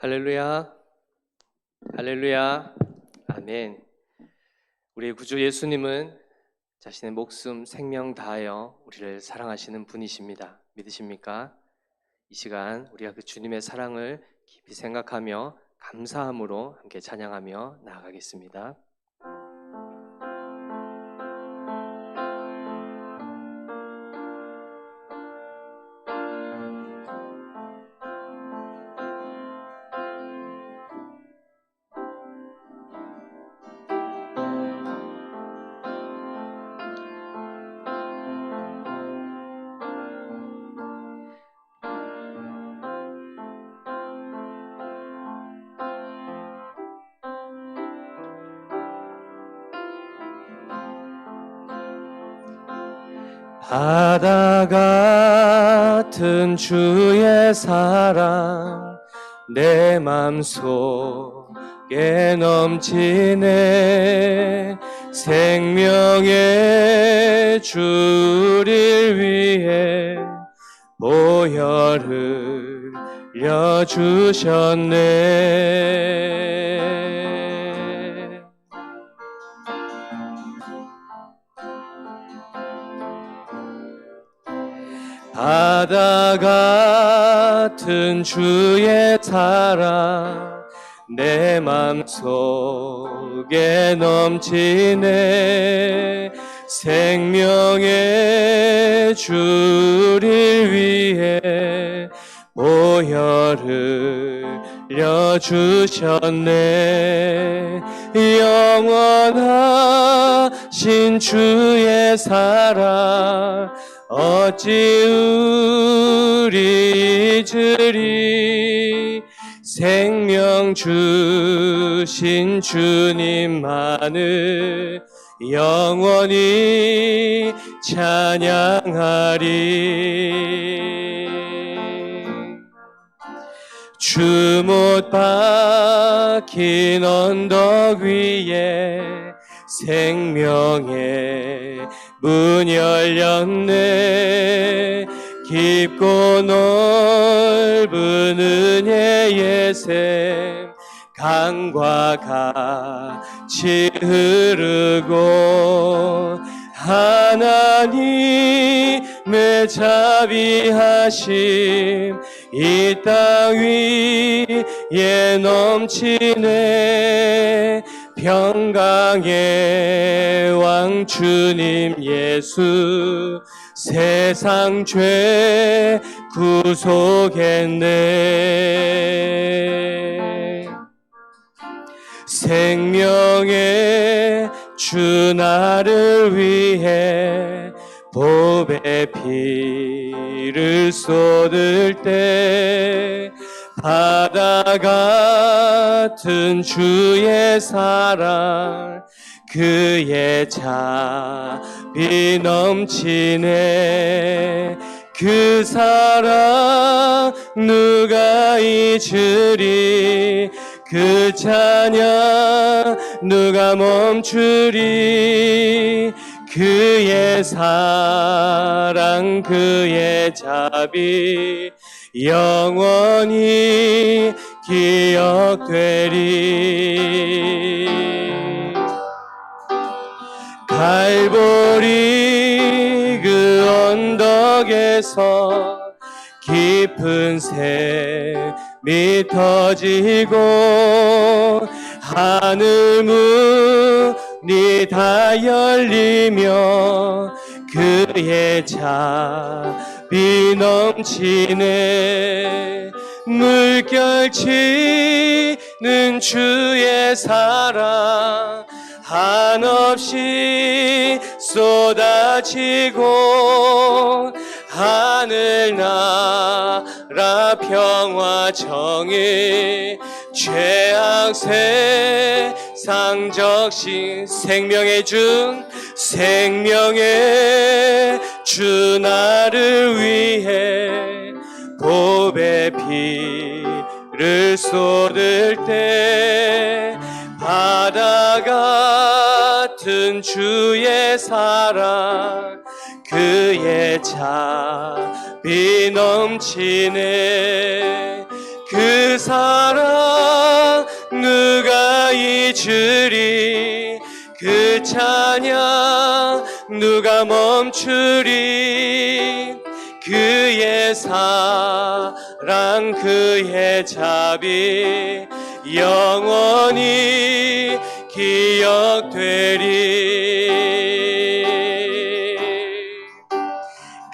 할렐루야, 할렐루야, 아멘. 우리의 구주 예수님은 자신의 목숨, 생명 다하여 우리를 사랑하시는 분이십니다. 믿으십니까? 이 시간 우리가 그 주님의 사랑을 깊이 생각하며 감사함으로 함께 찬양하며 나아가겠습니다. 바다 같은 주의 사랑 내 맘속에 넘치네. 생명의 주를 위해 보혈을 흘려주셨네. 바다 같은 주의 사랑 내 맘속에 넘치네. 생명의 주를 위해 보혈을 흘려주셨네. 영원하신 주의 사랑 어찌 우리 잊으리. 생명 주신 주님만을 영원히 찬양하리. 주 못 박힌 언덕 위에 생명의 문 열렸네. 깊고 넓은 은혜의 샘 강과 같이 흐르고 하나님의 자비하심 이 땅 위에 넘치네. 평강의 왕 주님 예수 세상 죄 구속했네. 생명의 주 나를 위해 보배 피를 쏟을 때 바다 같은 주의 사랑 그의 자비 넘치네. 그 사랑 누가 잊으리. 그 찬양 누가 멈추리. 그의 사랑 그의 자비 영원히 기억되리. 갈보리 그 언덕에서 깊은 샘이 터지고 하늘 문이 다 열리며 그의 자비 넘치네. 물결치는 주의 사랑 한없이 쏟아지고 하늘나라 평화 정의 죄악 세상 적신 생명의 주 나를 위해 보배 피를 쏟을 때 바다 같은 주의 사랑 그의 자비 넘치네. 그 사랑 누가 잊으리 그 찬양 누가 멈추리 그의 사랑 그의 자비 영원히 기억되리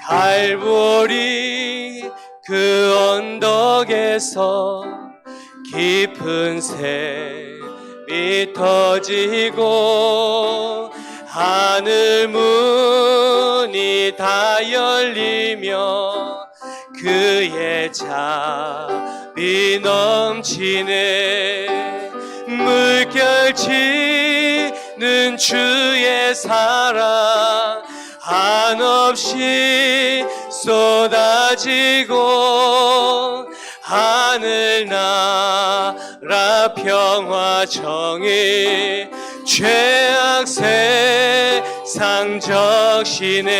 갈보리 그 언덕에서 깊은 샘이 터지고 하늘 문이 다 열리며 그의 자비 넘치네 물결치는 주의 사랑 한없이 쏟아지고 하늘나라 평화 정의 죄악 세상 적시네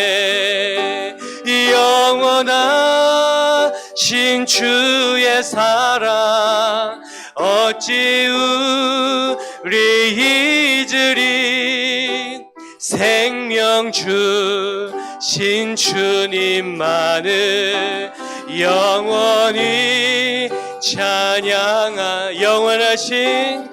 영원하신 주의 사랑 어찌 우리 잊으리 생명 주신 주님만을 영원히 찬양하 영원하신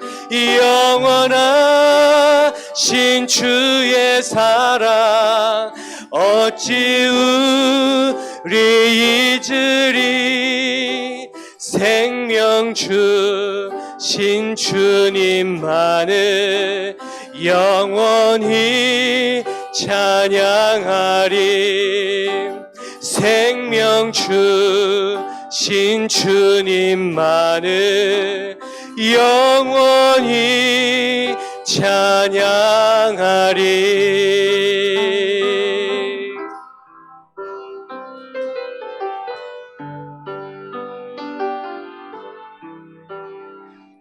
주의 사랑 어찌 우리 잊으리 생명 주신 주님만을 영원히 찬양하리 생명 주신 주님만을 영원히 찬양하리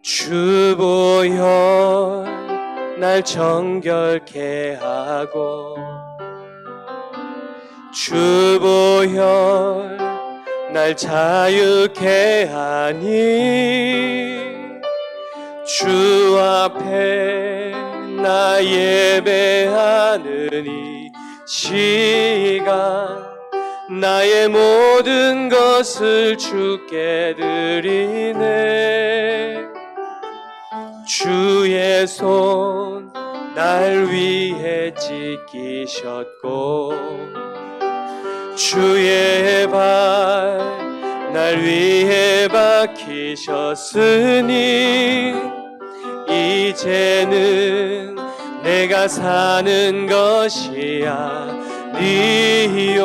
주보혈 날 정결케 하고 주보혈 날 자유케 하니 주 앞에 나 예배하는 이 시간 나의 모든 것을 주께 드리네 주의 손 날 위해 찢기셨고 주의 발 날 위해 박히셨으니 이제는 내가 사는 것이 아니요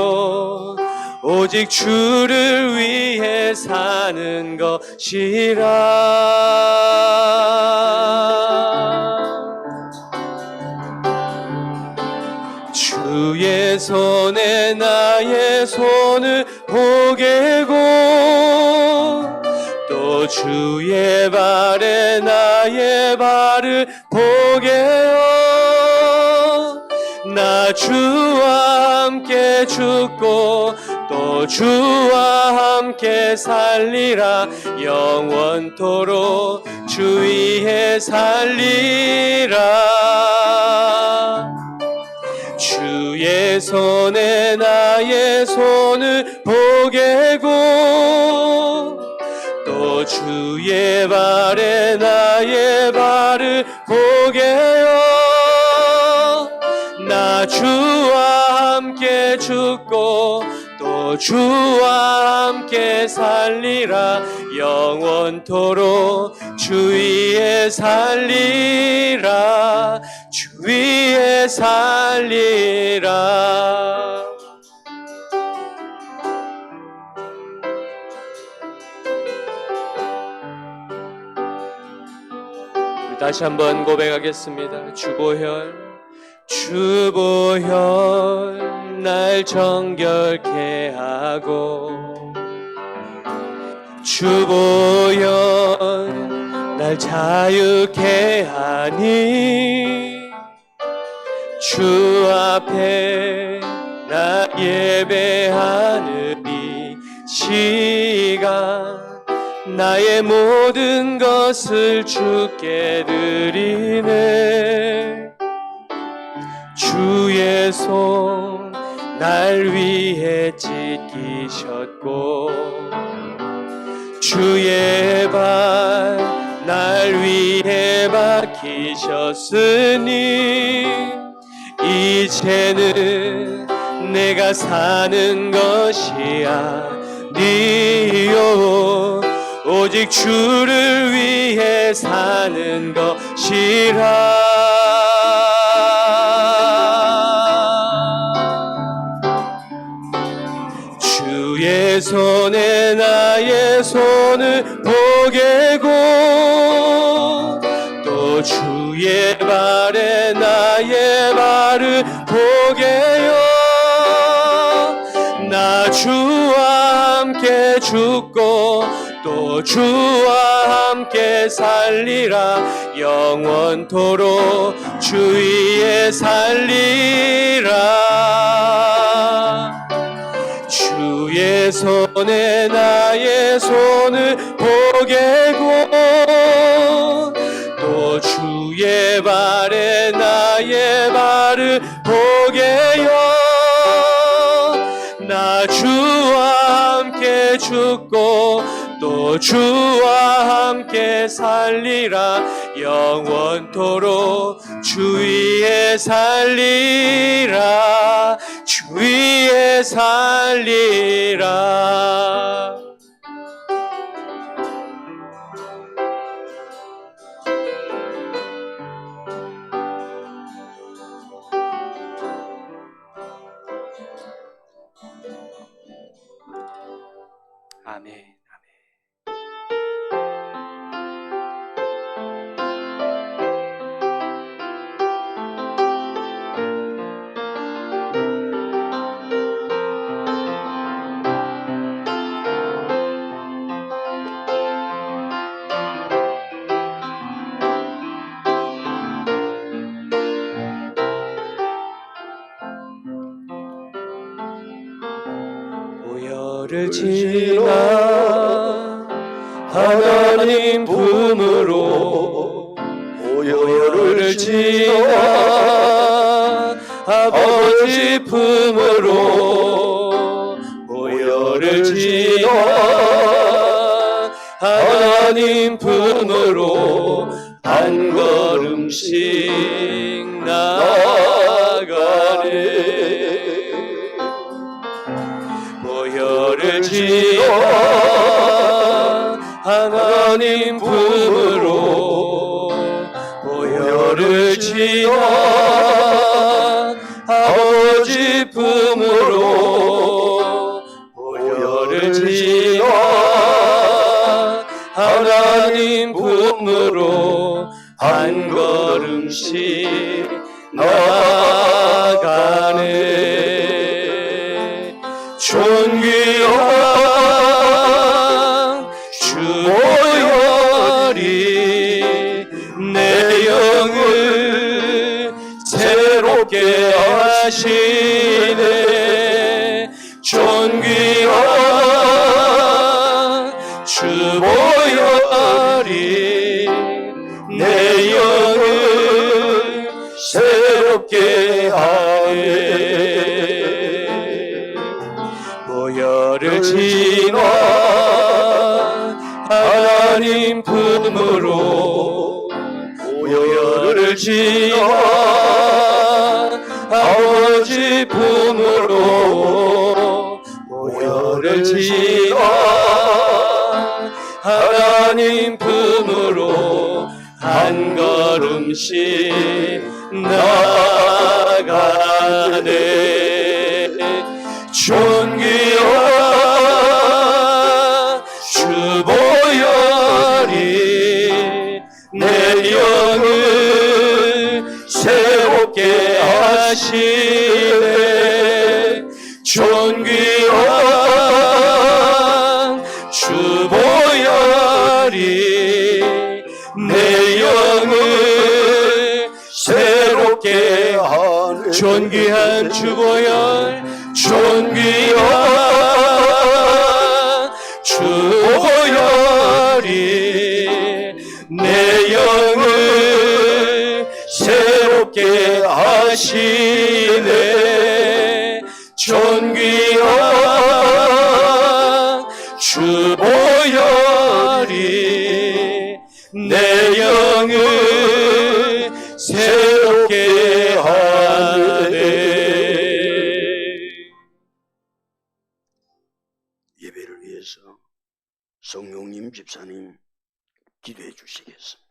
오직 주를 위해 사는 것이라 주의 손에 나의 손을 보게고 또 주의 발에 나의 발을 보게요 나 주와 함께 죽고 또 주와 함께 살리라 영원토록 주 위에 살리라 주의 손에 나의 손을 보게고 또 주의 발에 나의 발을 보게요 나 주와 함께 죽고 또 주와 함께 살리라 영원토록 주 위에 살리라 주 위에 살리라 우리 다시 한번 고백하겠습니다 주보혈 날 정결케 하고 주보혈 날 자유케 하니 주 앞에 나 예배하는 이 시간 나의 모든 것을 주께 드리네. 주의 손 날 위해 찢기셨고 주의 발 날 위해 박히셨으니 이제는 내가 사는 것이 아니요 오직 주를 위해 사는 것이라. 주의 손에 나의 손을 보게고 또 주의 발에 나의 발을 보게요. 나 주와 함께 죽고 또 주와 함께 살리라. 영원토록 주 위에 살리라. 주의 손에 나의 손을 보게고 또 주의 발에 나의 발을 보게요. 나 주와 함께 죽고 또 주와 함께 살리라. 영원토록 주 위에 살리라. 주 위에 살리라. 아멘. 보혈을 지나 하나님 품으로 보혈을 지나 아버지 품으로 보혈을 지나 하나님 품으로 한 걸음씩 나아가네. 보혈을 지나 하나님 품으로 보혈을 지나 아버지 품으로 보혈을 지나 하나님 품으로 한 걸음씩 나아가네. 존귀한 주 보혈이 내 영을 새롭게 하시네. 존귀한 주 보혈이 내 영을 새롭게 하네. 보혈을 지나 하나님 품으로 보혈을 지나 아버지 품으로 보혈을 지나 하나님 품으로 한 걸음씩 나아가네. 존귀한 주 보혈이 내 영을 새롭게 하시네. 존귀한 주 보혈이 내 영을 새롭게 하네. 존귀한 주 보혈, 존귀한 주 보혈 내 영을 새롭게 하시네. 존귀한 주 보혈이 내 영을 새롭게 하네. 예배를 위해서 성용님 집사님 기도해 주시겠습니다.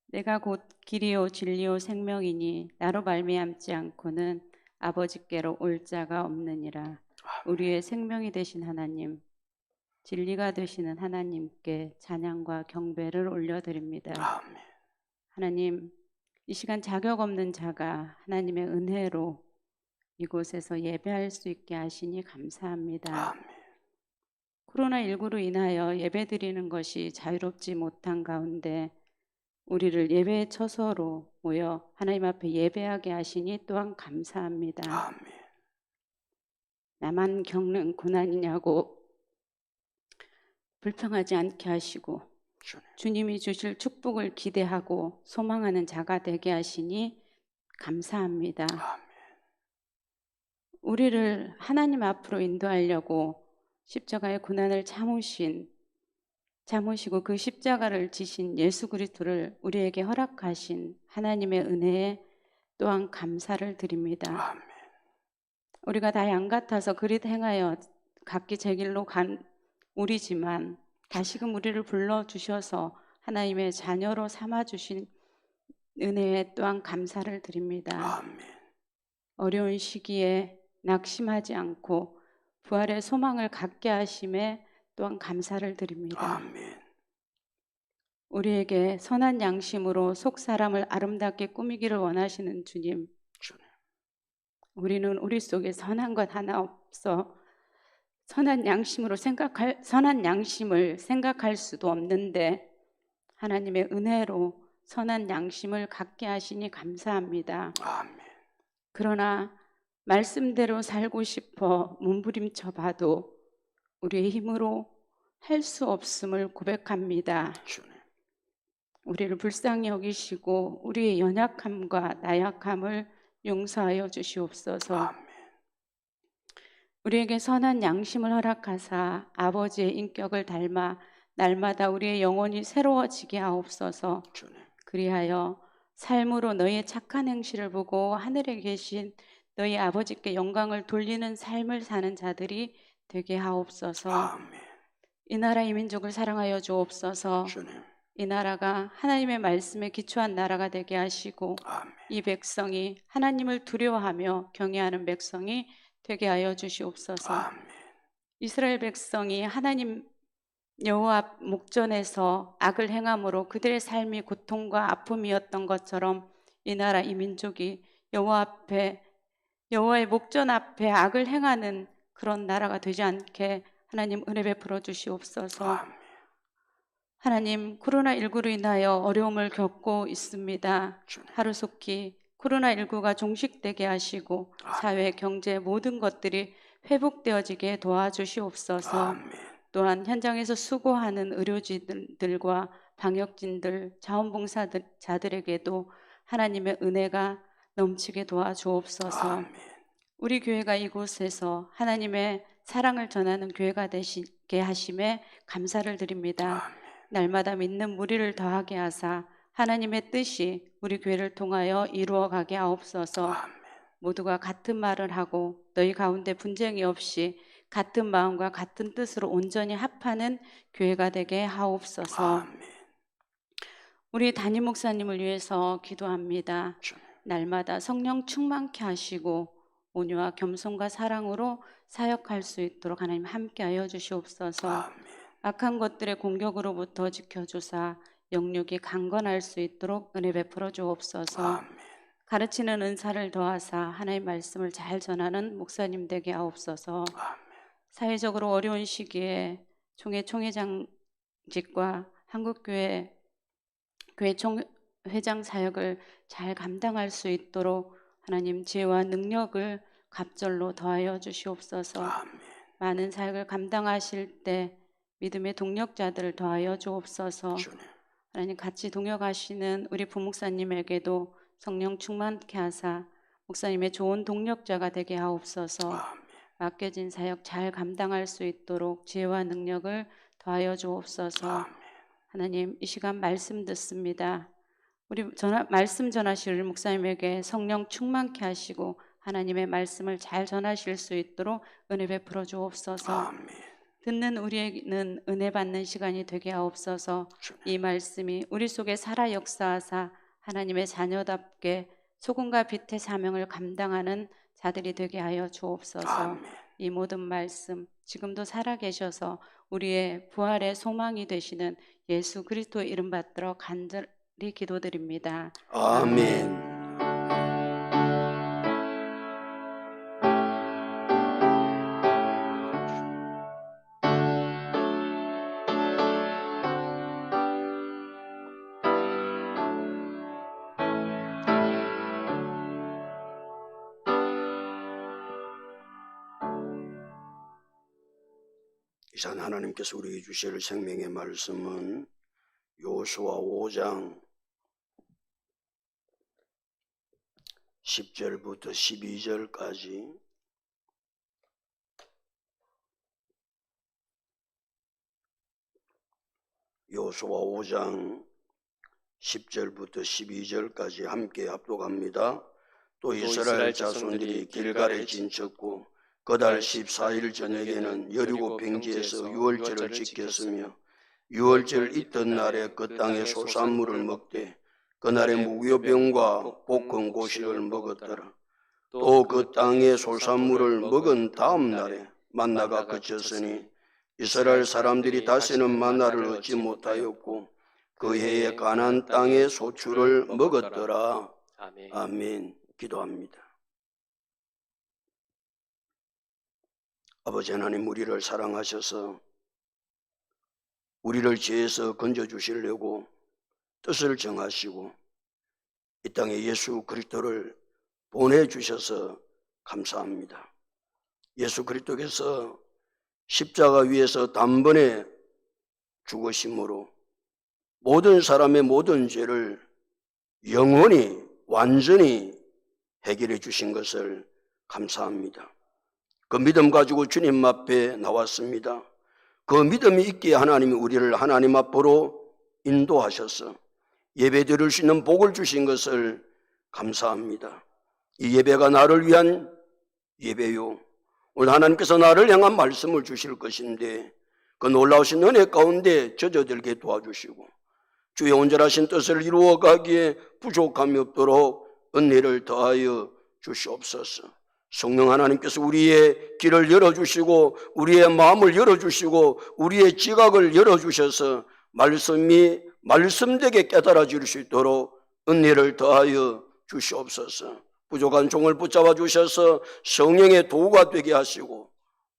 내가 곧 길이요 진리요 생명이니 나로 말미암지 않고는 아버지께로 올 자가 없느니라. 우리의 생명이 되신 하나님, 진리가 되시는 하나님께 찬양과 경배를 올려드립니다. 아멘. 하나님, 이 시간 자격 없는 자가 하나님의 은혜로 이곳에서 예배할 수 있게 하시니 감사합니다. 아멘. 코로나19로 인하여 예배드리는 것이 자유롭지 못한 가운데 우리를 예배의 처소로 모여 하나님 앞에 예배하게 하시니 또한 감사합니다. 아멘. 나만 겪는 고난이냐고 불평하지 않게 하시고 주님이 주실 축복을 기대하고 소망하는 자가 되게 하시니 감사합니다. 아멘. 우리를 하나님 앞으로 인도하려고 십자가의 고난을 참으시고 그 십자가를 지신 예수 그리스도를 우리에게 허락하신 하나님의 은혜에 또한 감사를 드립니다. 아멘. 우리가 다 양 같아서 그릇 행하여 각기 제 길로 간 우리지만 다시금 우리를 불러주셔서 하나님의 자녀로 삼아주신 은혜에 또한 감사를 드립니다. 아멘. 어려운 시기에 낙심하지 않고 부활의 소망을 갖게 하심에 또한 감사를 드립니다. 아멘. 우리에게 선한 양심으로 속 사람을 아름답게 꾸미기를 원하시는 주님, 우리는 우리 속에 선한 것 하나 없어 선한 양심을 생각할 수도 없는데 하나님의 은혜로 선한 양심을 갖게 하시니 감사합니다. 아멘. 그러나 말씀대로 살고 싶어 몸부림쳐 봐도 우리의 힘으로 할 수 없음을 고백합니다. 주님. 우리를 불쌍히 여기시고 우리의 연약함과 나약함을 용서하여 주시옵소서. 아멘. 우리에게 선한 양심을 허락하사 아버지의 인격을 닮아 날마다 우리의 영혼이 새로워지게 하옵소서. 주님. 그리하여 삶으로 너희의 착한 행실을 보고 하늘에 계신 너희 아버지께 영광을 돌리는 삶을 사는 자들이 되게 하옵소서. 아멘. 이 나라 이 민족을 사랑하여 주옵소서. 주님. 이 나라가 하나님의 말씀에 기초한 나라가 되게 하시고 아멘. 이 백성이 하나님을 두려워하며 경외하는 백성이 되게 하여 주시옵소서. 아멘. 이스라엘 백성이 하나님 여호와 앞 목전에서 악을 행함으로 그들의 삶이 고통과 아픔이었던 것처럼 이 나라 이 민족이 여호와의 목전 앞에 악을 행하는 그런 나라가 되지 않게 하나님 은혜 베풀어 주시옵소서. 아멘. 하나님, 코로나19로 인하여 어려움을 겪고 있습니다. 주님. 하루속히 코로나19가 종식되게 하시고 사회, 경제 모든 것들이 회복되어지게 도와주시옵소서. 아멘. 또한 현장에서 수고하는 의료진들과 방역진들, 자원봉사자들에게도 하나님의 은혜가 넘치게 도와주옵소서. 아멘. 우리 교회가 이곳에서 하나님의 사랑을 전하는 교회가 되시게 하심에 감사를 드립니다. 아멘. 날마다 믿는 무리를 더하게 하사 하나님의 뜻이 우리 교회를 통하여 이루어가게 하옵소서. 아멘. 모두가 같은 말을 하고 너희 가운데 분쟁이 없이 같은 마음과 같은 뜻으로 온전히 합하는 교회가 되게 하옵소서. 아멘. 우리 담임 목사님을 위해서 기도합니다. 주님. 날마다 성령 충만케 하시고 온유와 겸손과 사랑으로 사역할 수 있도록 하나님 함께하여 주시옵소서. 아멘. 악한 것들의 공격으로부터 지켜주사 영육이 강건할 수 있도록 은혜 베풀어 주옵소서. 아멘. 가르치는 은사를 더하사 하나님의 말씀을 잘 전하는 목사님 되게 하옵소서. 아멘. 사회적으로 어려운 시기에 총회장직과 한국교회 총회장 사역을 잘 감당할 수 있도록 하나님 지혜와 능력을 갑절로 더하여 주시옵소서. 아멘. 많은 사역을 감당하실 때 믿음의 동력자들을 더하여 주옵소서. 주님. 하나님, 같이 동역하시는 우리 부목사님에게도 성령 충만케 하사 목사님의 좋은 동력자가 되게 하옵소서. 아멘. 맡겨진 사역 잘 감당할 수 있도록 지혜와 능력을 더하여 주옵소서. 아멘. 하나님, 이 시간 말씀 듣습니다. 우리 말씀 전하실 우리 목사님에게 성령 충만케 하시고 하나님의 말씀을 잘 전하실 수 있도록 은혜 베풀어 주옵소서. 아멘. 듣는 우리에게는 은혜 받는 시간이 되게 하옵소서. 주님. 이 말씀이 우리 속에 살아 역사하사 하나님의 자녀답게 소금과 빛의 사명을 감당하는 자들이 되게 하여 주옵소서. 아멘. 이 모든 말씀 지금도 살아계셔서 우리의 부활의 소망이 되시는 예수 그리스도의 이름 받들어 간절히 기도드립니다. 아멘. 이산 하나님께서 우리에게 주실 생명의 말씀은 요수아 5장 10절부터 12절까지 요수아 5장 10절부터 12절까지 함께 합독합니다. 또 이스라엘 자손들이 길갈에 진쳤고 그달 14일 저녁에는 여리고 평지에서 유월절을 지켰으며 유월절 이튿날에 그 땅의 소산물을 먹되 그날에 무교병과 볶은 고식을 먹었더라. 또 그 땅의 소산물을 먹은 다음 날에 만나가 그쳤으니 이스라엘 사람들이 다시는 만나를 얻지 못하였고 그 해에 가나안 땅의 소출을 먹었더라. 아멘. 아멘. 기도합니다. 아버지 하나님, 우리를 사랑하셔서 우리를 죄에서 건져주시려고 뜻을 정하시고 이 땅에 예수 그리스도를 보내주셔서 감사합니다. 예수 그리스도께서 십자가 위에서 단번에 죽으심으로 모든 사람의 모든 죄를 영원히 완전히 해결해 주신 것을 감사합니다. 그 믿음 가지고 주님 앞에 나왔습니다. 그 믿음이 있기에 하나님이 우리를 하나님 앞으로 인도하셔서 예배 드릴 수 있는 복을 주신 것을 감사합니다. 이 예배가 나를 위한 예배요, 오늘 하나님께서 나를 향한 말씀을 주실 것인데 그 놀라우신 은혜 가운데 젖어들게 도와주시고 주의 온전하신 뜻을 이루어가기에 부족함이 없도록 은혜를 더하여 주시옵소서. 성령 하나님께서 우리의 길을 열어주시고 우리의 마음을 열어주시고 우리의 지각을 열어주셔서 말씀이 말씀되게 깨달아질 수 있도록 은혜를 더하여 주시옵소서. 부족한 종을 붙잡아 주셔서 성령의 도구가 되게 하시고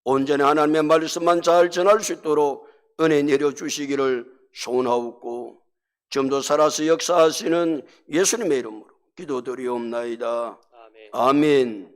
온전히 하나님의 말씀만 잘 전할 수 있도록 은혜 내려주시기를 소원하옵고 지금도 살아서 역사하시는 예수님의 이름으로 기도드리옵나이다. 아멘. 아멘.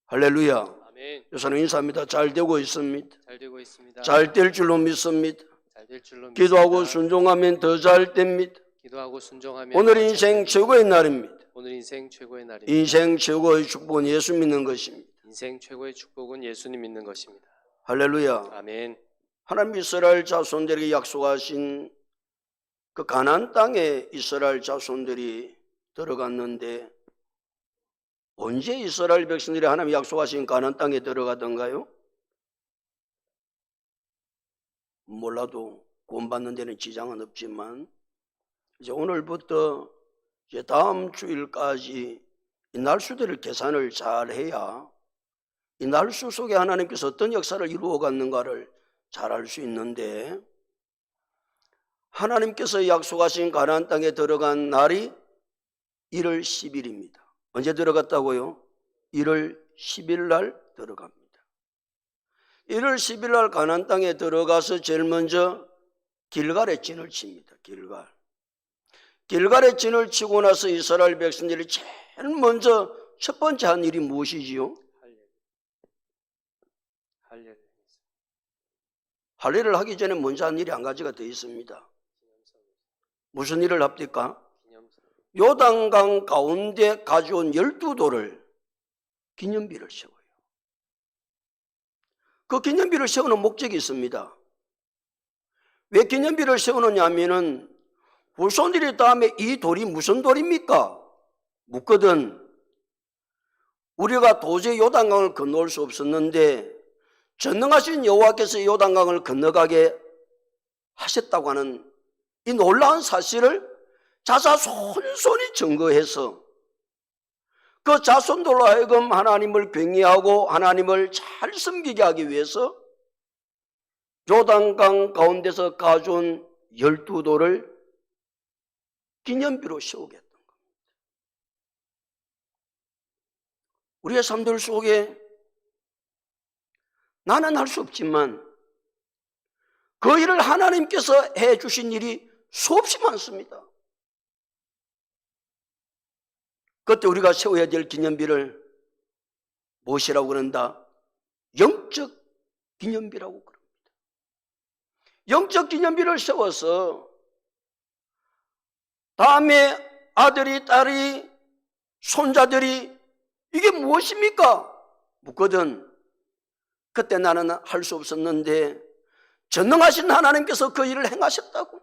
할렐루야. 아멘. 여사님 인사합니다. 잘 되고 있습니다. 잘 되고 있습니다. 잘 될 줄로 믿습니다. 잘 될 줄로 믿습니다. 기도하고 순종하면 더 잘 됩니다. 기도하고 순종하면 오늘 더 잘 인생 됩니다. 최고의 날입니다. 오늘 인생 최고의 날입니다. 인생 최고의 축복은 예수 믿는 것입니다. 인생 최고의 축복은 예수님 믿는 것입니다. 할렐루야. 아멘. 하나님 이스라엘 자손들에게 약속하신 그 가나안 땅에 이스라엘 자손들이 들어갔는데 언제 이스라엘 백성들이 하나님 약속하신 가나안 땅에 들어가던가요? 몰라도 구원받는 데는 지장은 없지만 이제 오늘부터 이제 다음 주일까지 이 날수들을 계산을 잘 해야 이 날수 속에 하나님께서 어떤 역사를 이루어 갔는가를 잘 알 수 있는데 하나님께서 약속하신 가나안 땅에 들어간 날이 1월 10일입니다. 언제 들어갔다고요? 1월 10일 날 들어갑니다. 1월 10일 날 가나안 땅에 들어가서 제일 먼저 길갈에 진을 칩니다. 길갈에 진을 치고 나서 이스라엘 백성들이 제일 먼저 첫 번째 한 일이 무엇이지요? 할례를 하기 전에 먼저 한 일이 한 가지가 더 있습니다. 무슨 일을 합니까? 요단강 가운데 가져온 12돌을 기념비를 세워요. 그 기념비를 세우는 목적이 있습니다. 왜 기념비를 세우느냐 하면은 후손들이 다음에 이 돌이 무슨 돌입니까? 묻거든. 우리가 도저히 요단강을 건너올 수 없었는데 전능하신 여호와께서 요단강을 건너가게 하셨다고 하는 이 놀라운 사실을 자자손손이 증거해서 그 자손들로 하여금 하나님을 경외하고 하나님을 잘 섬기게 하기 위해서 요단강 가운데서 가져온 12돌을 기념비로 세우게 했던 겁니다. 우리의 삶들 속에 나는 할 수 없지만 그 일을 하나님께서 해주신 일이 수없이 많습니다. 그때 우리가 세워야 될 기념비를 무엇이라고 그런다? 영적 기념비라고 그럽니다. 영적 기념비를 세워서 다음에 아들이, 딸이, 손자들이 이게 무엇입니까? 묻거든. 그때 나는 할 수 없었는데 전능하신 하나님께서 그 일을 행하셨다고.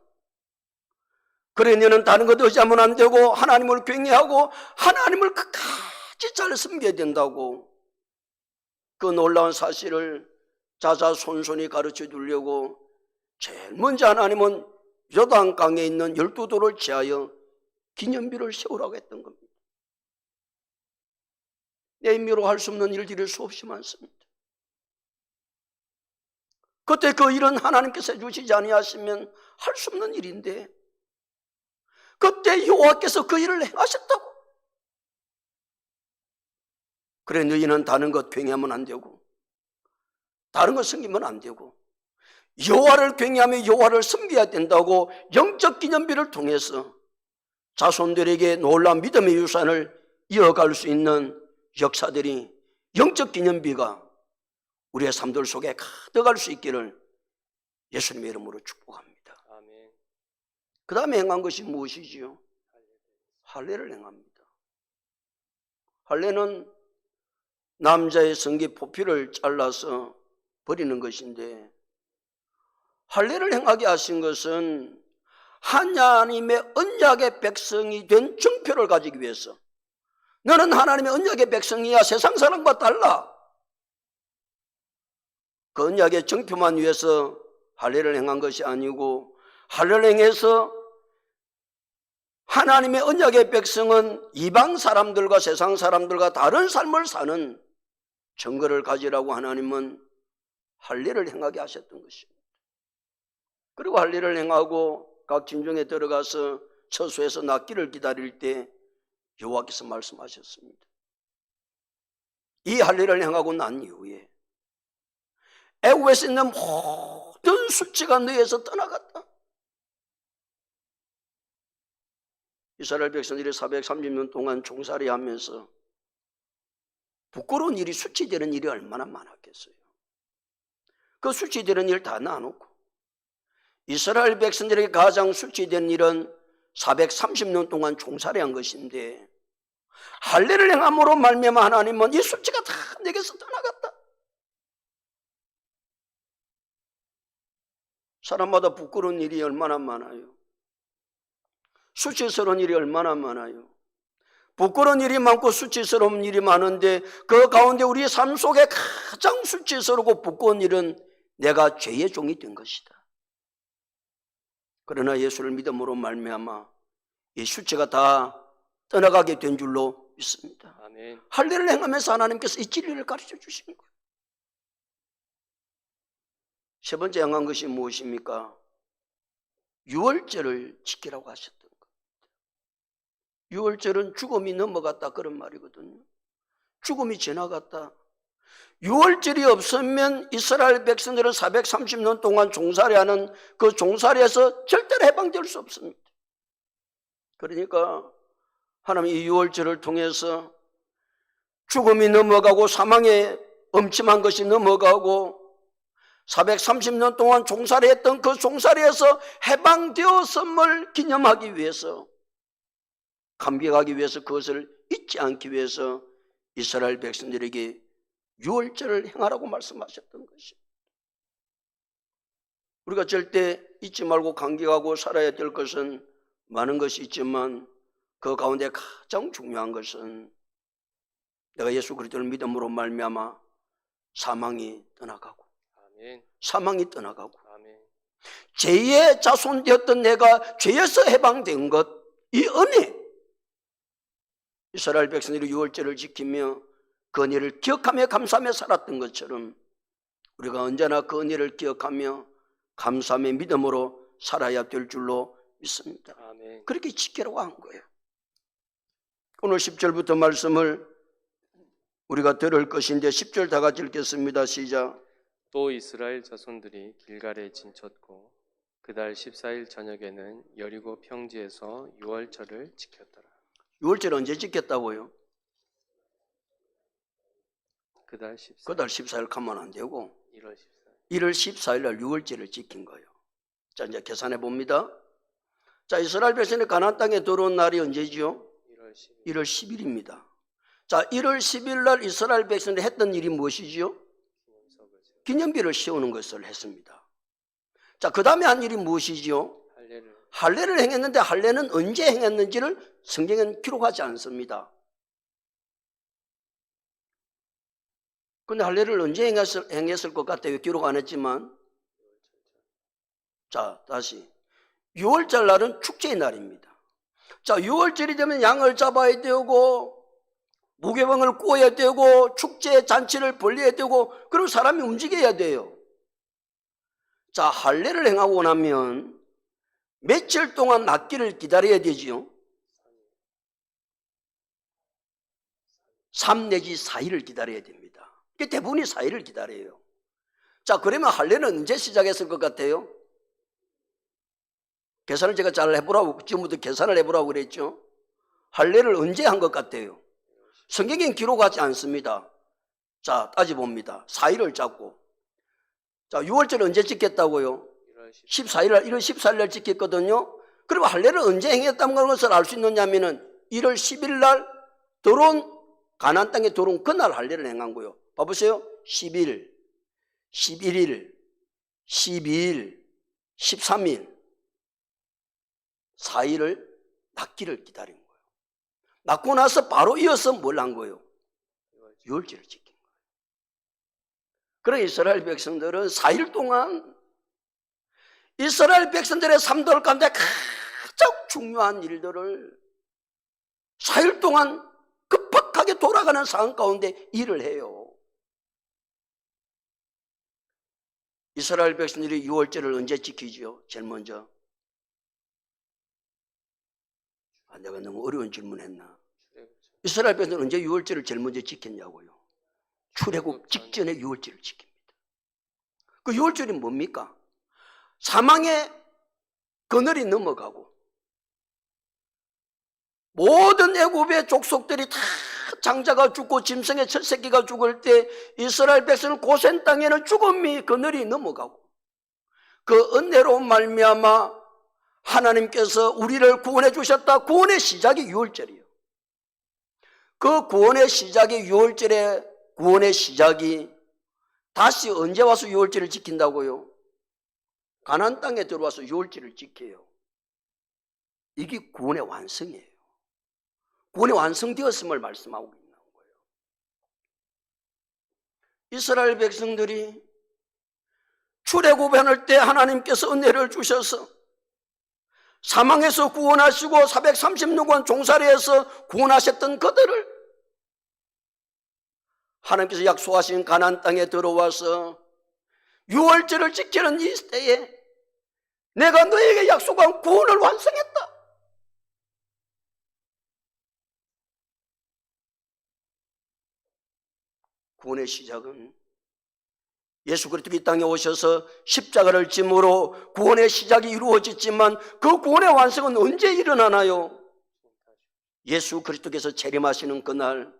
그래 너는 다른 것 의지하면 안 되고 하나님을 경외하고 하나님을 끝까지 잘 섬겨야 된다고. 그 놀라운 사실을 자자손손이 가르쳐 주려고 제일 먼저 하나님은 요단강에 있는 12돌을 제하여 기념비를 세우라고 했던 겁니다. 내 임의로 할 수 없는 일들이 수없이 많습니다. 그때 그 일은 하나님께서 해주시지 아니하시면 할 수 없는 일인데 그때 여호와께서 그 일을 행하셨다고. 그래 너희는 다른 것 경외하면 안 되고 다른 것 섬기면 안 되고 여호와를 경외하며 여호와를 섬겨야 된다고 영적 기념비를 통해서 자손들에게 놀라운 믿음의 유산을 이어갈 수 있는 역사들이 영적 기념비가 우리의 삶들 속에 가득할 수 있기를 예수님의 이름으로 축복합니다. 아멘. 그 다음에 행한 것이 무엇이지요? 할례를 행합니다. 할례는 남자의 성기 포피를 잘라서 버리는 것인데 할례를 행하게 하신 것은 하나님의 언약의 백성이 된 증표를 가지기 위해서 너는 하나님의 언약의 백성이야 세상 사람과 달라. 그 언약의 증표만 위해서 할례를 행한 것이 아니고 할례를 행해서 하나님의 언약의 백성은 이방 사람들과 세상 사람들과 다른 삶을 사는 증거를 가지라고 하나님은 할례를 행하게 하셨던 것입니다. 그리고 할례를 행하고 각 진중에 들어가서 처소에서 낫기를 기다릴 때 여호와께서 말씀하셨습니다. 이 할례를 행하고 난 이후에 애국에서 있는 모든 수치가 너에서 떠나갔다. 이스라엘 백성들이 430년 동안 종살이 하면서 부끄러운 일이 수치되는 일이 얼마나 많았겠어요. 그 수치되는 일 다 놔놓고 이스라엘 백성들에게 가장 수치된 일은 430년 동안 종살이 한 것인데 할례를 행함으로 말미암아 하나님은 이 수치가 다 내게서 떠나갔다. 사람마다 부끄러운 일이 얼마나 많아요. 수치스러운 일이 얼마나 많아요. 부끄러운 일이 많고 수치스러운 일이 많은데 그 가운데 우리의 삶 속에 가장 수치스럽고 부끄러운 일은 내가 죄의 종이 된 것이다. 그러나 예수를 믿음으로 말미암아 이 수치가 다 떠나가게 된 줄로 믿습니다. 아멘. 할례를 행하면서 하나님께서 이 진리를 가르쳐 주시는 거예요. 세 번째 행한 것이 무엇입니까? 유월절을 지키라고 하셨던 겁니다. 유월절은 죽음이 넘어갔다 그런 말이거든요. 죽음이 지나갔다. 유월절이 없으면 이스라엘 백성들은 430년 동안 종살이하는 그 종살이에서 절대로 해방될 수 없습니다. 그러니까 하나님 이 유월절을 통해서 죽음이 넘어가고 사망의 엄침한 것이 넘어가고 430년 동안 종살이 했던 그 종살이에서 해방되었음을 기념하기 위해서, 감격하기 위해서, 그것을 잊지 않기 위해서 이스라엘 백성들에게 유월절을 행하라고 말씀하셨던 것입니다. 우리가 절대 잊지 말고 감격하고 살아야 될 것은 많은 것이 있지만 그 가운데 가장 중요한 것은 내가 예수 그리스도를 믿음으로 말미암아 사망이 떠나가고, 아멘. 사망이 떠나가고, 아멘. 죄의 자손 되었던 내가 죄에서 해방된 것, 이 은혜, 이스라엘 백성들이 유월절을 지키며 그 은혜를 기억하며 감사하며 살았던 것처럼 우리가 언제나 그 은혜를 기억하며 감사하며 믿음으로 살아야 될 줄로 믿습니다. 아멘. 그렇게 지키라고 한 거예요. 오늘 10절부터 말씀을 우리가 들을 것인데 10절 다 같이 읽겠습니다. 시작. 또 이스라엘 자손들이 길갈에 진쳤고 그달 14일 저녁에는 여리고 평지에서 유월절을 지켰더라. 유월절 언제 지켰다고요? 그달 14일. 그달 14일 가면 안 되고 1월 14일. 1월 14일 날 유월절을 지킨 거예요. 자, 이제 계산해 봅니다. 자, 이스라엘 백성이 가나안 땅에 들어온 날이 언제지요? 1월 10일. 1월 10일입니다. 자, 1월 10일 날 이스라엘 백성들이 했던 일이 무엇이지요? 기념석을 세우고 기념비를 씌우는 것을 했습니다. 자, 그 다음에 한 일이 무엇이지요? 할례를 할례를 행했는데 할례는 언제 행했는지를 성경에는 기록하지 않습니다. 근데 할례를 언제 행했을 것 같아요? 기록 안 했지만. 자, 다시. 6월절 날은 축제의 날입니다. 자, 6월절이 되면 양을 잡아야 되고 무교병을 구워야 되고 축제 잔치를 벌려야 되고 그리고 사람이 움직여야 돼요. 자, 할례를 행하고 나면 며칠 동안 낫기를 기다려야 되지요. 3 내지 4일을 기다려야 됩니다. 대부분이 4일을 기다려요. 자, 그러면 할례는 언제 시작했을 것 같아요? 계산을 제가 잘 해보라고, 지금부터 계산을 해보라고 그랬죠. 할례를 언제 한 것 같아요? 성경에는 기록하지 않습니다. 자, 따져봅니다. 4일을 잡고. 자, 6월절 언제 지켰다고요? 14일 날, 1월 14일 날 지켰거든요. 그리고 할례를 언제 행했다는 것을 알 수 있느냐면은 1월 10일 날 가나안 땅에 들어온 그날 할례를 행한 거예요. 봐보세요. 10일, 11일, 12일, 13일, 4일을 낫기를 기다린 거예요. 낫고 나서 바로 이어서 뭘 한 거예요? 유월절을 지킨 거예요. 그래 이스라엘 백성들은 4일 동안 이스라엘 백성들의 삶들 가운데 가장 중요한 일들을 4일 동안 급박하게 돌아가는 상황 가운데 일을 해요. 이스라엘 백성들이 유월절을 언제 지키지요? 제일 먼저. 내가 너무 어려운 질문했나? 이스라엘 백성은 언제 유월절을 제일 먼저 지켰냐고요? 출애굽 직전에 유월절을 지킵니다. 그 유월절이 뭡니까? 사망의 그늘이 넘어가고 모든 애굽의 족속들이 다 장자가 죽고 짐승의 첫 새끼가 죽을 때 이스라엘 백성은 고센 땅에는 죽음이 그늘이 넘어가고 그 은혜로 말미암아 하나님께서 우리를 구원해 주셨다. 구원의 시작이 유월절이에요. 그 구원의 시작이 유월절의 구원의 시작이 다시 언제 와서 유월절을 지킨다고요? 가나안 땅에 들어와서 유월절을 지켜요. 이게 구원의 완성이에요. 구원이 완성되었음을 말씀하고 있는 거예요. 이스라엘 백성들이 출애굽할 때 하나님께서 은혜를 주셔서 사망에서 구원하시고 436년 종살이에서 구원하셨던 그들을 하나님께서 약속하신 가나안 땅에 들어와서 유월절을 지키는 이 때에 내가 너에게 약속한 구원을 완성했다. 구원의 시작은 예수 그리스도가 이 땅에 오셔서 십자가를 짐으로 구원의 시작이 이루어졌지만 그 구원의 완성은 언제 일어나나요? 예수 그리스도께서 재림하시는 그날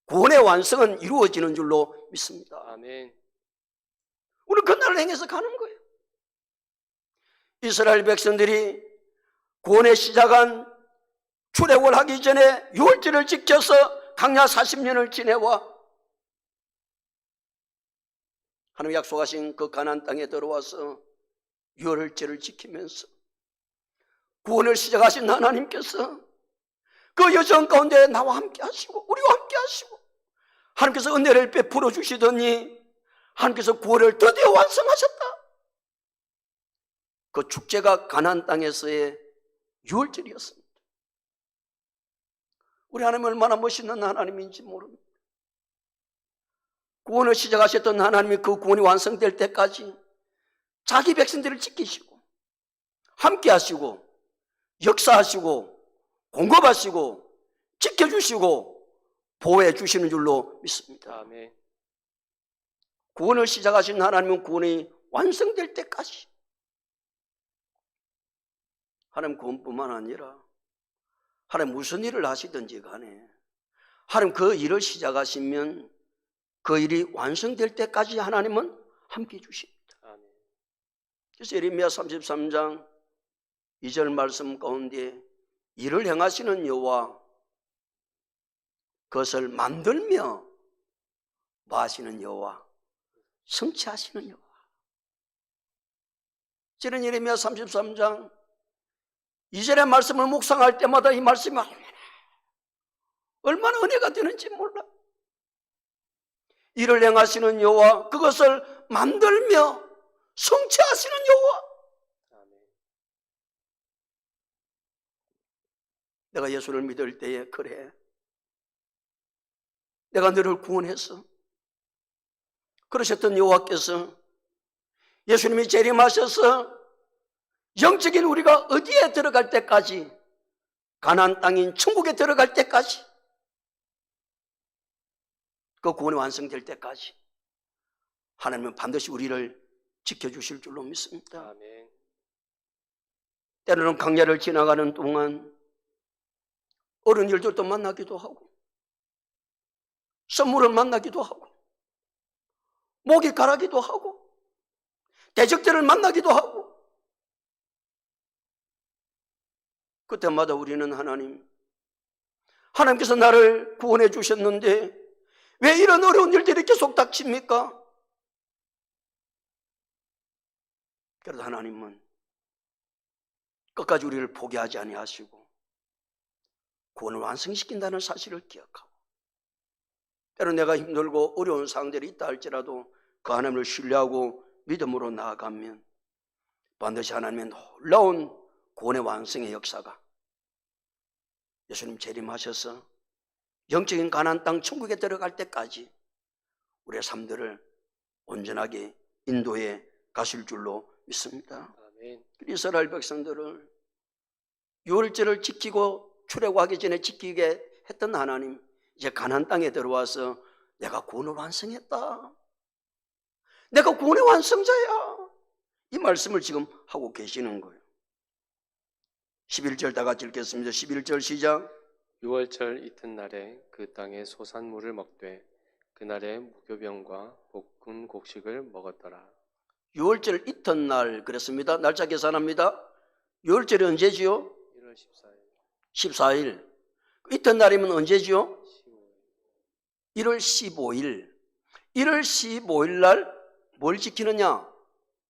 구원의 완성은 이루어지는 줄로 믿습니다. 아멘. 우리는 그 날을 행해서 가는 거예요. 이스라엘 백성들이 구원의 시작한 출애굽을 하기 전에 유월절을 지켜서 광야 40년을 지내와 하나님 약속하신 그 가나안 땅에 들어와서 유월절을 지키면서 구원을 시작하신 하나님께서 그 여정 가운데 나와 함께 하시고 우리와 함께 하시고 하나님께서 은혜를 베풀어 주시더니 하나님께서 구원을 드디어 완성하셨다. 그 축제가 가나안 땅에서의 유월절이었습니다. 우리 하나님 얼마나 멋있는 하나님인지 모릅니다. 구원을 시작하셨던 하나님이 그 구원이 완성될 때까지 자기 백성들을 지키시고 함께 하시고 역사하시고 공급하시고 지켜주시고 보호해 주시는 줄로 믿습니다. 아멘. 구원을 시작하신 하나님은 구원이 완성될 때까지 하나님 구원뿐만 아니라 하나님 무슨 일을 하시든지 간에 하나님 그 일을 시작하시면 그 일이 완성될 때까지 하나님은 함께 해주십니다. 아멘. 그래서 예레미야 33장 2절 말씀 가운데 일을 행하시는 여호와 그것을 만들며 뭐 하시는 여호와 성취하시는 여호와. 저는 예레미야 33장 2절의 말씀을 묵상할 때마다 이 말씀이 얼마나 은혜가 되는지 몰라. 일을 행하시는 여호와 그것을 만들며 성취하시는 여호와. 아멘. 내가 예수를 믿을 때에 그래 내가 너를 구원했어. 그러셨던 여호와께서 예수님이 재림하셔서 영적인 우리가 어디에 들어갈 때까지 가나안 땅인 천국에 들어갈 때까지 그 구원이 완성될 때까지 하나님은 반드시 우리를 지켜주실 줄로 믿습니다. 아멘. 때로는 광야를 지나가는 동안 어른들도 만나기도 하고 선물을 만나기도 하고 목이 가라기도 하고 대적들을 만나기도 하고 그때마다 우리는 하나님께서 나를 구원해 주셨는데 왜 이런 어려운 일들이 계속 닥칩니까? 그래도 하나님은 끝까지 우리를 포기하지 아니하시고 구원을 완성시킨다는 사실을 기억하고 때로 내가 힘들고 어려운 상황들이 있다 할지라도 그 하나님을 신뢰하고 믿음으로 나아가면 반드시 하나님의 놀라운 구원의 완성의 역사가 예수님 재림하셔서 영적인 가나안 땅 천국에 들어갈 때까지 우리의 삶들을 온전하게 인도해 가실 줄로 믿습니다. 아멘. 이스라엘 백성들을 유월절을 지키고 출애굽하기 전에 지키게 했던 하나님 이제 가나안 땅에 들어와서 내가 구원을 완성했다. 내가 구원의 완성자야. 이 말씀을 지금 하고 계시는 거예요. 11절 다 같이 읽겠습니다. 11절 시작. 유월절 이튿날에 그 땅의 소산물을 먹되 그날에 무교병과 볶은 곡식을 먹었더라. 유월절 이튿날 그랬습니다. 날짜 계산합니다. 유월절이 언제지요? 1월 14일. 14일. 이튿날이면 언제지요? 15일. 1월 15일. 1월 15일 날 뭘 지키느냐?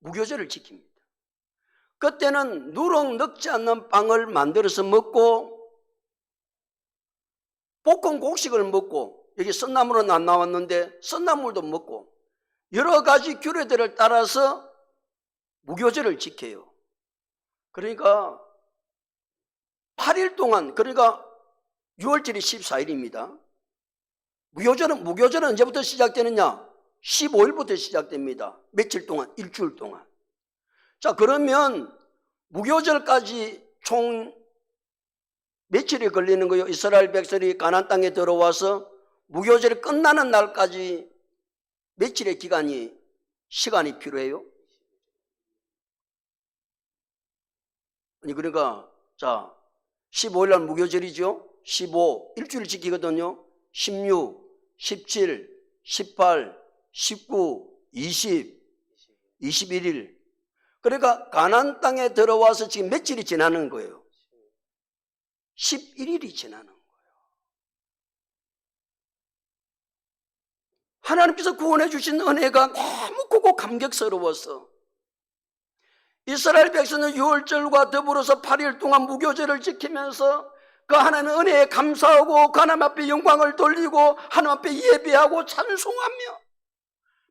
무교절을 지킵니다. 그때는 누룩 넣지 않는 빵을 만들어서 먹고 볶은 곡식을 먹고 여기 썬나물은 안 나왔는데 썬나물도 먹고 여러 가지 규례들을 따라서 무교절을 지켜요. 그러니까 8일 동안 그러니까 6월절이 14일입니다. 무교절은 언제부터 시작되느냐? 15일부터 시작됩니다. 며칠 동안? 일주일 동안. 자, 그러면 무교절까지 총 며칠이 걸리는 거예요? 이스라엘 백성이 가나안 땅에 들어와서 무교절이 끝나는 날까지 며칠의 시간이 필요해요? 아니 그러니까 자 15일 날 무교절이죠. 15 일주일 지키거든요. 16, 17, 18, 19, 20 21일. 그러니까 가나안 땅에 들어와서 지금 며칠이 지나는 거예요? 11일이 지나는 거예요. 하나님께서 구원해 주신 은혜가 너무 크고 감격스러워서 이스라엘 백성은 유월절과 더불어서 8일 동안 무교절을 지키면서 그 하나님의 은혜에 감사하고 그 하나님 앞에 영광을 돌리고 하나님 앞에 예배하고 찬송하며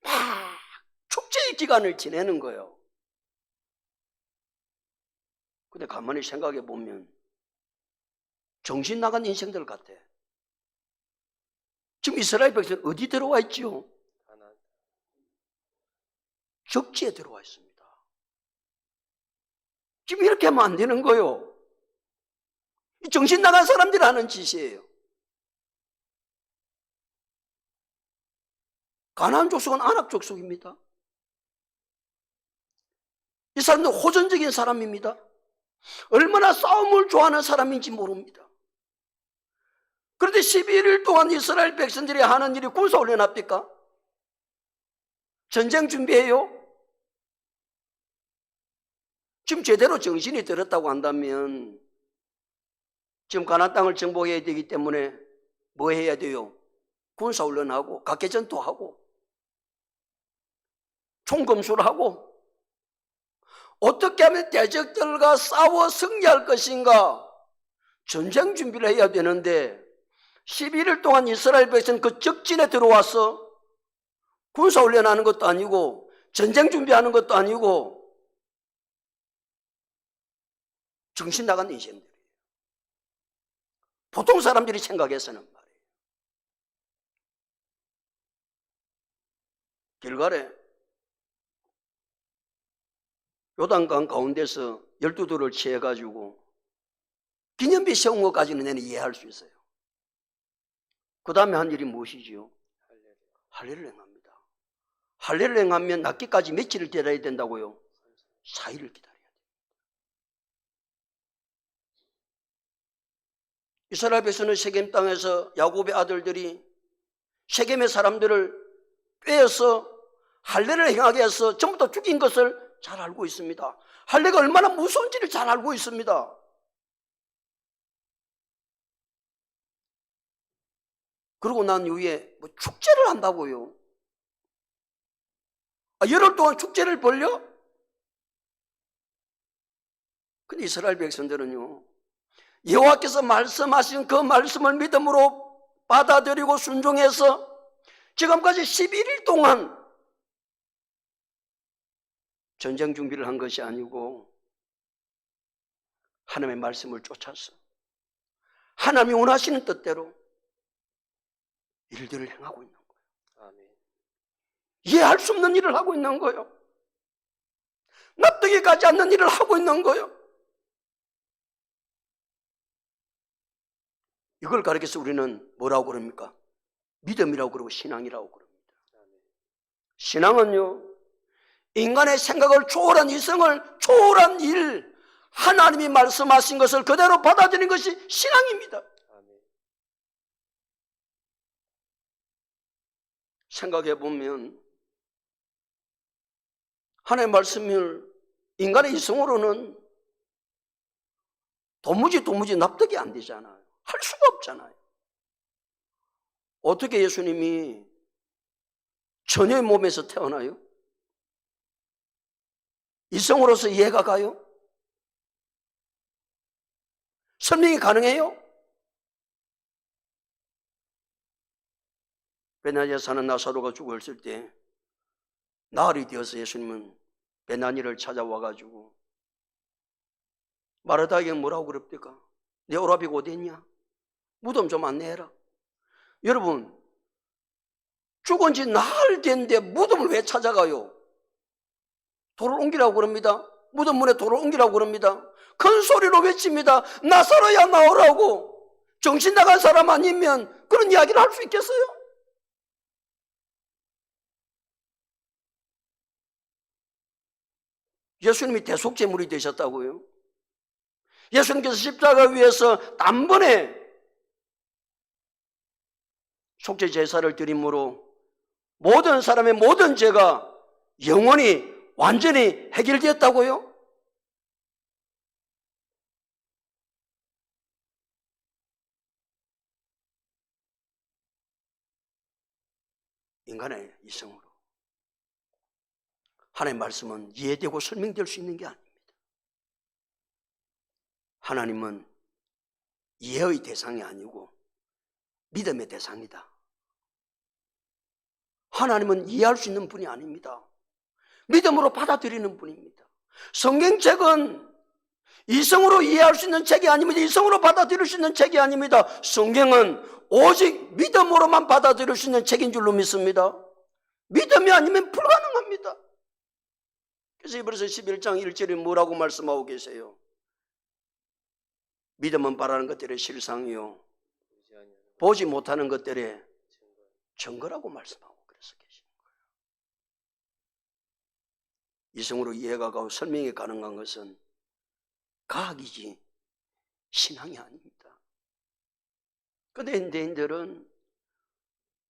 막 축제의 기간을 지내는 거예요. 근데 가만히 생각해 보면 정신 나간 인생들 같아. 지금 이스라엘 백성은 어디 들어와 있지요? 적지에 들어와 있습니다. 지금 이렇게 하면 안 되는 거예요. 정신 나간 사람들이 하는 짓이에요. 가나안 족속은 아낙 족속입니다. 이 사람들은 호전적인 사람입니다. 얼마나 싸움을 좋아하는 사람인지 모릅니다. 그런데 11일 동안 이스라엘 백성들이 하는 일이 군사훈련합니까? 전쟁 준비해요? 지금 제대로 정신이 들었다고 한다면 지금 가나안 땅을 정복해야 되기 때문에 뭐 해야 돼요? 군사훈련하고 각개전투하고 총검술하고 어떻게 하면 대적들과 싸워 승리할 것인가 전쟁 준비를 해야 되는데 11일 동안 이스라엘 백성은 그 적진에 들어와서 군사훈련하는 것도 아니고 전쟁 준비하는 것도 아니고 정신 나간 인생들이에요. 보통 사람들이 생각해서는 말이에요. 길갈에 요단강 가운데서 12돌을 취해가지고 기념비 세운 것까지는 내는 이해할 수 있어요. 그 다음에 한 일이 무엇이지요? 할례를 행합니다. 할례를 행하면 낫기까지 며칠을 기다려야 된다고요? 4일을 기다려야 돼요. 이스라엘 백성은 세겜 땅에서 야곱의 아들들이 세겜의 사람들을 빼어서 할례를 행하게 해서 전부 다 죽인 것을 잘 알고 있습니다. 할례가 얼마나 무서운지를 잘 알고 있습니다. 그러고 난 이후에 뭐 축제를 한다고요. 열흘 동안 축제를 벌려? 근데 이스라엘 백성들은요, 여호와께서 말씀하신 그 말씀을 믿음으로 받아들이고 순종해서 지금까지 11일 동안 전쟁 준비를 한 것이 아니고 하나님의 말씀을 쫓아서 하나님이 원하시는 뜻대로 일들을 행하고 있는 거예요. 아멘. 이해할 수 없는 일을 하고 있는 거예요. 납득이 가지 않는 일을 하고 있는 거예요. 이걸 가리켜서 우리는 뭐라고 그럽니까? 믿음이라고 그러고 신앙이라고 그럽니다. 신앙은요, 인간의 생각을 초월한 이성을 초월한 일, 하나님이 말씀하신 것을 그대로 받아들이는 것이 신앙입니다. 생각해 보면 하나님의 말씀을 인간의 이성으로는 도무지 납득이 안 되잖아요. 할 수가 없잖아요. 어떻게 예수님이 처녀의 몸에서 태어나요? 이성으로서 이해가 가요? 설명이 가능해요? 베나니에 사는 나사로가 죽었을 때 나흘이 되어서 예수님은 베나니를 찾아와가지고 마르다에게 뭐라고 그럽니까? 내 오라비가 어디 있냐? 무덤 좀 안내해라. 여러분, 죽은 지 나흘 됐는데 무덤을 왜 찾아가요? 돌을 옮기라고 그럽니다. 무덤 문에 돌을 옮기라고 그럽니다. 큰 소리로 외칩니다. 나사로야 나오라고. 정신 나간 사람 아니면 그런 이야기를 할 수 있겠어요? 예수님이 대속제물이 되셨다고요? 예수님께서 십자가 위에서 단번에 속죄 제사를 드림으로 모든 사람의 모든 죄가 영원히 완전히 해결되었다고요? 인간의 이성으로. 하나님의 말씀은 이해되고 설명될 수 있는 게 아닙니다. 하나님은 이해의 대상이 아니고 믿음의 대상이다. 하나님은 이해할 수 있는 분이 아닙니다. 믿음으로 받아들이는 분입니다. 성경책은 이성으로 이해할 수 있는 책이 아닙니다. 이성으로 받아들일 수 있는 책이 아닙니다. 성경은 오직 믿음으로만 받아들일 수 있는 책인 줄로 믿습니다. 믿음이 아니면 불가능합니다. 그래서 이번에서 11장 1절에 뭐라고 말씀하고 계세요? 믿음은 바라는 것들의 실상이요 보지 못하는 것들의 증거라고 말씀하고 그래서 계시는 거예요. 이성으로 이해가 가고 설명이 가능한 것은 과학이지 신앙이 아닙니다. 그런데 현대인들은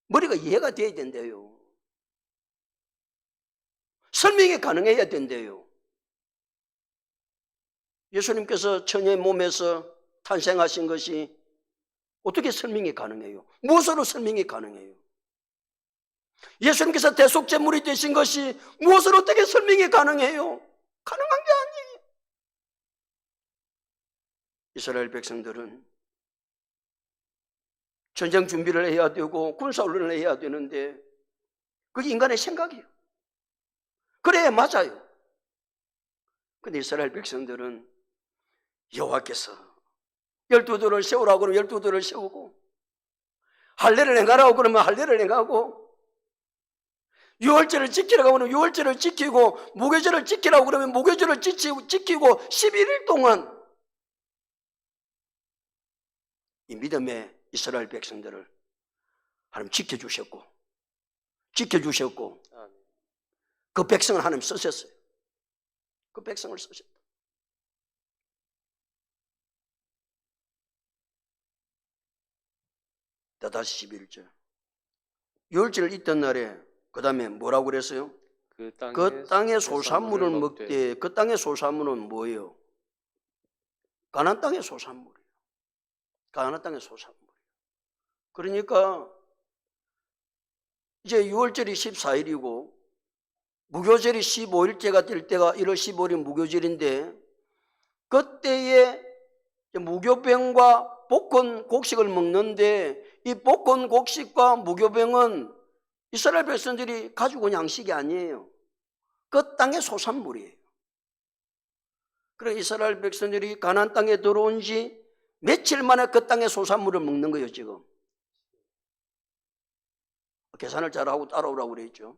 머리가 이해가 돼야 된대요. 설명이 가능해야 된대요. 예수님께서 처녀의 몸에서 탄생하신 것이 어떻게 설명이 가능해요? 무엇으로 설명이 가능해요? 예수님께서 대속제물이 되신 것이 무엇으로 어떻게 설명이 가능해요? 가능한 게 아니에요. 이스라엘 백성들은 전쟁 준비를 해야 되고 군사훈련을 해야 되는데 그게 인간의 생각이에요. 그래야 맞아요. 근데 이스라엘 백성들은 여호와께서 12돌을 세우라고 그러면 12돌을 세우고 할례를 행하라고 그러면 할례를 행하고 유월절을 지키라고 하면 유월절을 지키고 무교절을 지키라고 그러면 무교절을 지키고 11일 동안 이 믿음의 이스라엘 백성들을 하나님 지켜주셨고 그 백성을 하나님 쓰셨어요. 그 백성을 쓰셨다. 다시 11절 유월절 있던 날에 그 다음에 뭐라고 그랬어요? 그 땅의 소산물을 먹되 그 땅의 소산물은 뭐예요? 가나안 땅의 소산물이에요. 가나안 땅의 소산물이에요. 그러니까 이제 6월절이 14일이고 무교절이 15일째가 될 때가 1월 15일이 무교절인데 그때에 무교병과 볶은 곡식을 먹는데 이 볶은 곡식과 무교병은 이스라엘 백성들이 가지고 온 양식이 아니에요. 그 땅의 소산물이에요. 그래서 이스라엘 백성들이 가나안 땅에 들어온 지 며칠 만에 그 땅의 소산물을 먹는 거예요. 지금 계산을 잘하고 따라오라고 그랬죠.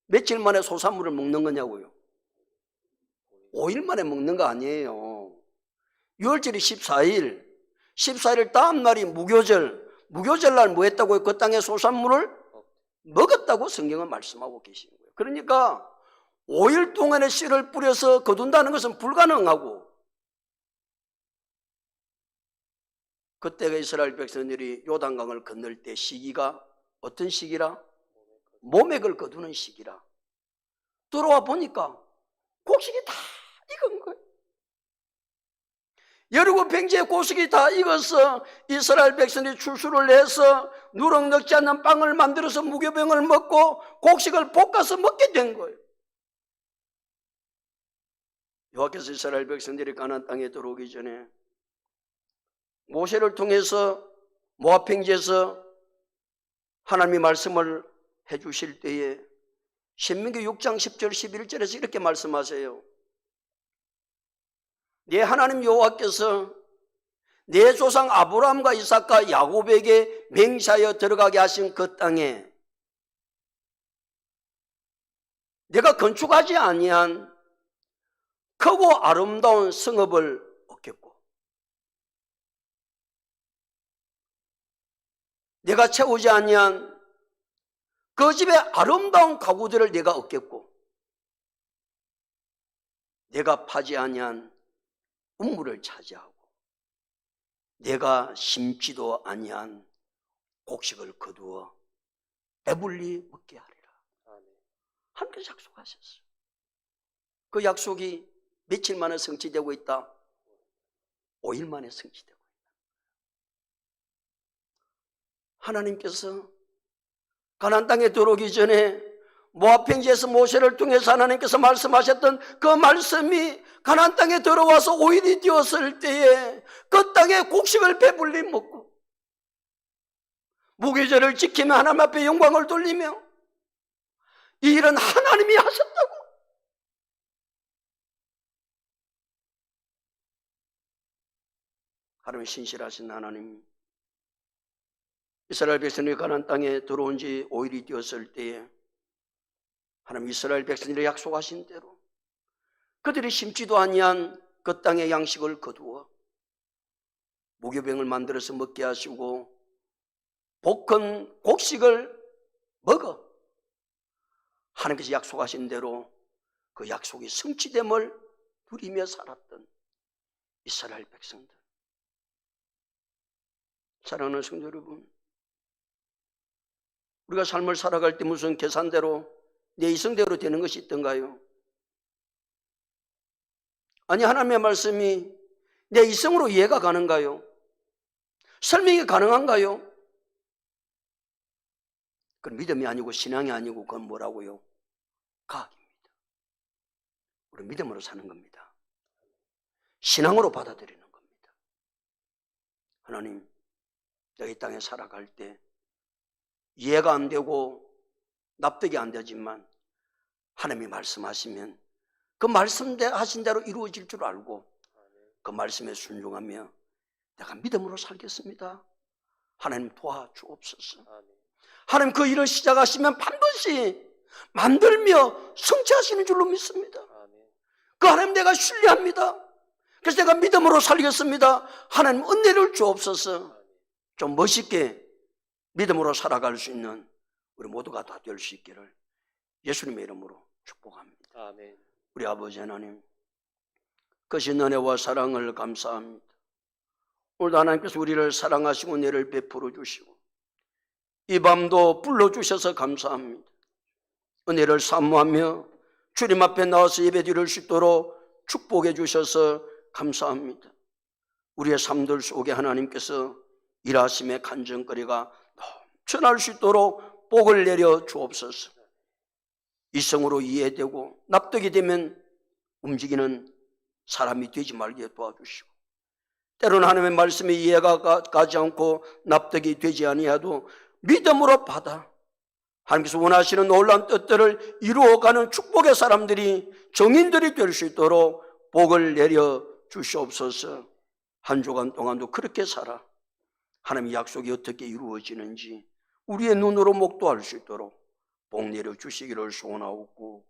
며칠 만에 소산물을 먹는 거냐고요. 5일 만에 먹는 거 아니에요. 6월절이 14일 다음 날이 무교절 날 뭐 했다고요? 그 땅의 소산물을 먹었다고 성경은 말씀하고 계시는 거예요. 그러니까 5일 동안의 씨를 뿌려서 거둔다는 것은 불가능하고 그때가 이스라엘 백성들이 요단강을 건널 때 시기가 어떤 시기라? 모맥을 거두는 시기라. 들어와 보니까 곡식이 다 익은 거예요. 여리고 평지에 곡식이 다 익어서 이스라엘 백성들이 출수를 해서 누룩 넣지 않는 빵을 만들어서 무교병을 먹고 곡식을 볶아서 먹게 된 거예요. 여호와께서 이스라엘 백성들이 가나안 땅에 들어오기 전에 모세를 통해서 모압 평지에서 하나님이 말씀을 해주실 때에 신명기 6장 10절 11절에서 이렇게 말씀하세요. 네 하나님 여호와께서 네 조상 아브라함과 이삭과 야곱에게 맹세하여 들어가게 하신 그 땅에 내가 건축하지 아니한 크고 아름다운 성읍을 얻겠고 내가 채우지 아니한 그 집의 아름다운 가구들을 내가 얻겠고 내가 파지 아니한 우물을 차지하고 내가 심지도 아니한 곡식을 거두어 배불리 먹게 하리라. 하나님께서 약속하셨어요. 그 약속이 며칠 만에 성취되고 있다? 5일 만에 성취되고 있다. 하나님께서 가나안 땅에 들어오기 전에 모압 평지에서 모세를 통해서 하나님께서 말씀하셨던 그 말씀이 가나안 땅에 들어와서 5일이 되었을 때에 그 땅에 곡식을 배불리 먹고 무교절을 지키며 하나님 앞에 영광을 돌리며 이 일은 하나님이 하셨다고. 하나님은 신실하신 하나님, 이스라엘 백성이 가나안 땅에 들어온 지 5일이 되었을 때에 하나님 이스라엘 백성들이 약속하신 대로 그들이 심지도 아니한 그 땅의 양식을 거두어 무교병을 만들어서 먹게 하시고 볶은 곡식을 먹어 하나님께서 약속하신 대로 그 약속이 성취됨을 누리며 살았던 이스라엘 백성들. 사랑하는 성도 여러분, 우리가 삶을 살아갈 때 무슨 계산대로 내 이성대로 되는 것이 있던가요? 아니, 하나님의 말씀이 내 이성으로 이해가 가는가요? 설명이 가능한가요? 그건 믿음이 아니고 신앙이 아니고 그건 뭐라고요? 과학입니다. 우리 믿음으로 사는 겁니다. 신앙으로 받아들이는 겁니다. 하나님, 내가 이 땅에 살아갈 때 이해가 안 되고 납득이 안 되지만 하나님이 말씀하시면 그 말씀하신 대로 이루어질 줄 알고 그 말씀에 순종하며 내가 믿음으로 살겠습니다. 하나님 도와주옵소서. 하나님 그 일을 시작하시면 반드시 만들며 성취하시는 줄로 믿습니다. 그 하나님 내가 신뢰합니다. 그래서 내가 믿음으로 살겠습니다. 하나님 은혜를 주옵소서. 좀 멋있게 믿음으로 살아갈 수 있는 우리 모두가 다 될 수 있기를 예수님의 이름으로 축복합니다. 아멘. 우리 아버지 하나님, 크신 은혜와 사랑을 감사합니다. 오늘도 하나님께서 우리를 사랑하시고 은혜를 베풀어 주시고 이 밤도 불러주셔서 감사합니다. 은혜를 사모하며 주님 앞에 나와서 예배드릴 수 있도록 축복해 주셔서 감사합니다. 우리의 삶들 속에 하나님께서 일하심의 간증거리가 넘쳐날 수 있도록 복을 내려 주옵소서. 이성으로 이해되고 납득이 되면 움직이는 사람이 되지 말게 도와주시고 때로는 하나님의 말씀이 이해가 가지 않고 납득이 되지 아니하도 믿음으로 받아 하나님께서 원하시는 놀라운 뜻들을 이루어가는 축복의 사람들이 정인들이 될 수 있도록 복을 내려 주시옵소서. 한 주간 동안도 그렇게 살아 하나님의 약속이 어떻게 이루어지는지 우리의 눈으로 목도할 수 있도록 복 내려 주시기를 소원하옵고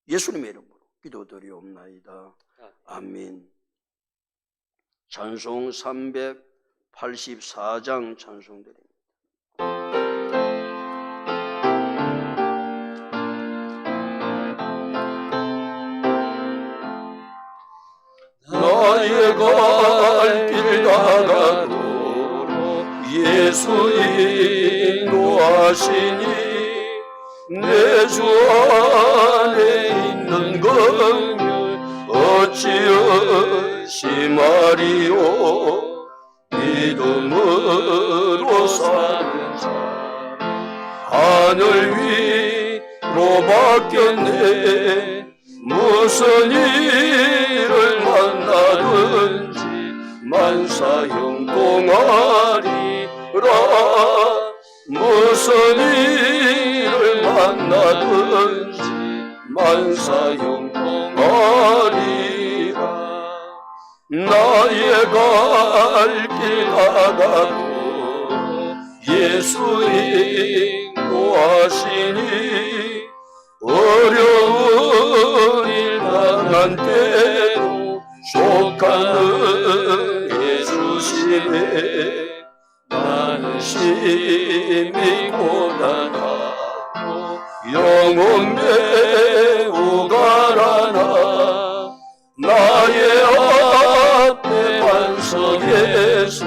예수님의 이름으로 기도드리옵나이다. 아멘. 찬송 384장 찬송드립니다. 나의 갈 길 다가도록 예수 인도하시니 내 주 안에 있는 것 어찌 의심하리요. 믿음으로 사는 자 하늘 위로 바뀌었네. 무슨 일을 만나든지 만사 형통하리라. 무슨 일을 만나든지 만사 형통하리라. 나의 갈 길 가다도 예수 인도하시니 어려운 일 당한 때로 족한 은혜 주시네. 나는 심히 고단하고 영혼 매우 가난하. 나의 앞에 반석에서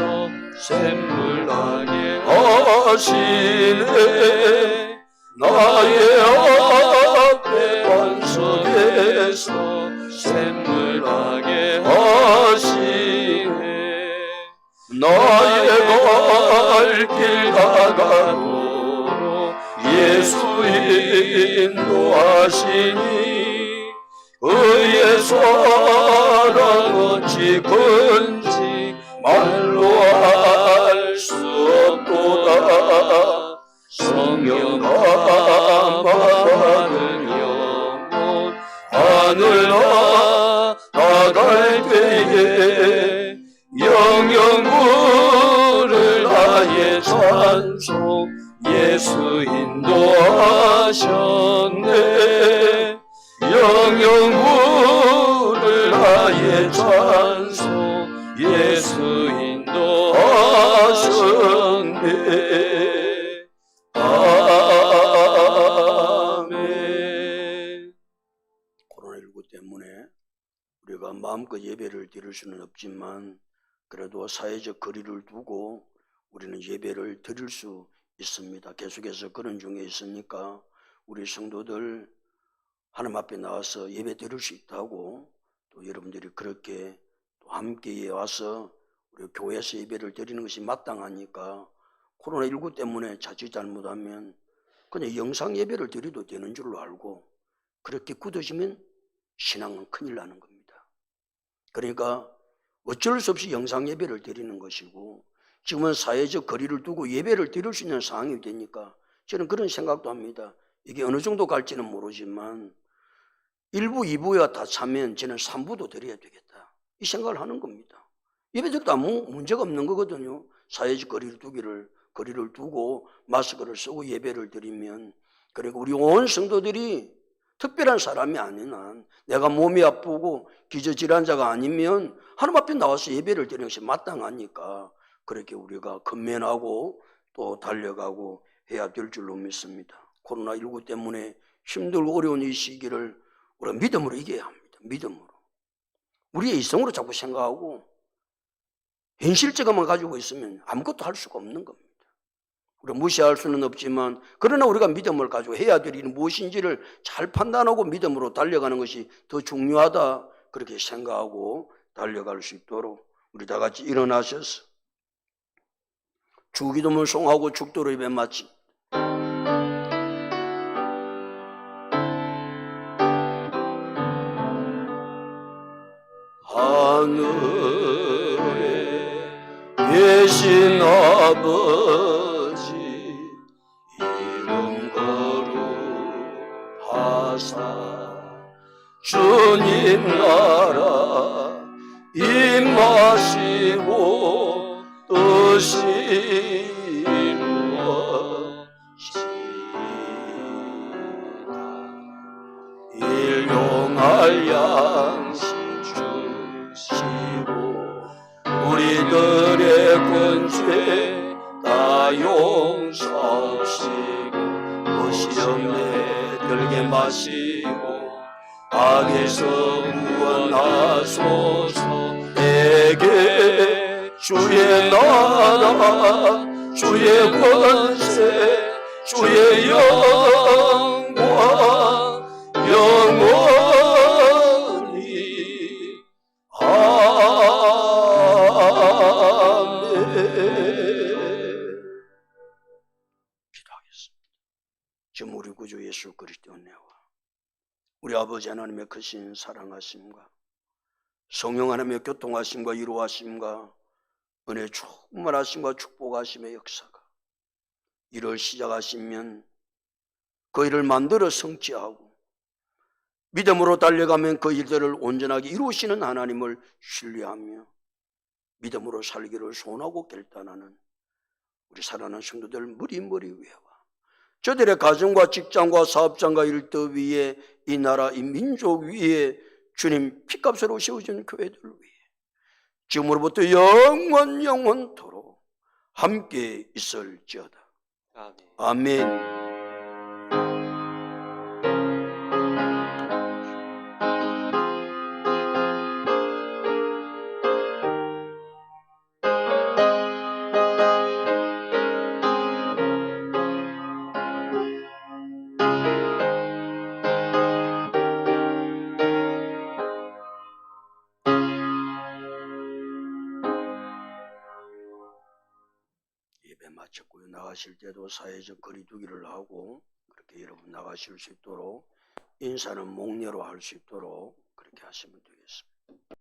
샘물 나게 하시네. 나의 앞에 반석에서 나의 갈 길 다가도록 예수 인도하시니 그의 사랑 어찌 큰지 말로 알 수 없도다. 성령 감화받은 영혼 하늘 나갈 때에 영영 부를 나의 찬송 예수 인도하셨네. 영영 부를 나의 찬송 예수 인도하셨네. 아멘. 코로나19 때문에 우리가 마음껏 예배를 드릴 수는 없지만 그래도 사회적 거리를 두고 우리는 예배를 드릴 수 있습니다. 계속해서 그런 중에 있으니까 우리 성도들 하나님 앞에 나와서 예배 드릴 수 있다고 또 여러분들이 그렇게 또 함께 와서 우리 교회에서 예배를 드리는 것이 마땅하니까 코로나19 때문에 자칫 잘못하면 그냥 영상 예배를 드려도 되는 줄로 알고 그렇게 굳어지면 신앙은 큰일 나는 겁니다. 그러니까 어쩔 수 없이 영상 예배를 드리는 것이고 지금은 사회적 거리를 두고 예배를 드릴 수 있는 상황이 되니까 저는 그런 생각도 합니다. 이게 어느 정도 갈지는 모르지만 1부, 2부가 다 차면 저는 3부도 드려야 되겠다. 이 생각을 하는 겁니다. 예배 드려도 아무 문제가 없는 거거든요. 사회적 거리를 두고 마스크를 쓰고 예배를 드리면 그리고 우리 온 성도들이 특별한 사람이 아닌 한 내가 몸이 아프고 기저질환자가 아니면 하나님 앞에 나와서 예배를 드리는 것이 마땅하니까 그렇게 우리가 건면하고 또 달려가고 해야 될 줄로 믿습니다. 코로나19 때문에 힘들고 어려운 이 시기를 우리가 믿음으로 이겨야 합니다. 믿음으로. 우리의 이성으로 자꾸 생각하고 현실적으로만 가지고 있으면 아무것도 할 수가 없는 겁니다. 우리가 무시할 수는 없지만 그러나 우리가 믿음을 가지고 해야 될 일이 무엇인지를 잘 판단하고 믿음으로 달려가는 것이 더 중요하다 그렇게 생각하고 달려갈 수 있도록 우리 다 같이 일어나셔서 주기도문 송하고 죽도록 예배 마치 하늘에 계신 아버지 이름 거룩하사 주님 나라 임하시고 뜻이 이루어지다. 일용할 양식 주시고 우리들의 권죄 다 용서하시고 또 시험에 들게 마시고 악에서 구원하소서. 내게 주의 나라 주의 권세 주의 영광 영원히 아멘. 기도하겠습니다. 지금 우리 구주 예수 그리스도 은혜와 우리 아버지 하나님의 크신 사랑하심과 성령 하나님의 교통하심과 이루하심과 은혜 충만하심과 축복하심의 역사가 일을 시작하시면 그 일을 만들어 성취하고 믿음으로 달려가면 그 일들을 온전하게 이루시는 하나님을 신뢰하며 믿음으로 살기를 소원하고 결단하는 우리 사랑하는 성도들 머리머리 위에와 저들의 가정과 직장과 사업장과 일터 위에 이 나라 이 민족 위에 주님 피값으로 세워진 교회들 위해 지금으로부터 영원토록 함께 있을지어다. 아멘. 아멘. 마쳤고요. 나가실 때도 사회적 거리두기를 하고 그렇게 여러분 나가실 수 있도록 인사는 목례로 할 수 있도록 그렇게 하시면 되겠습니다.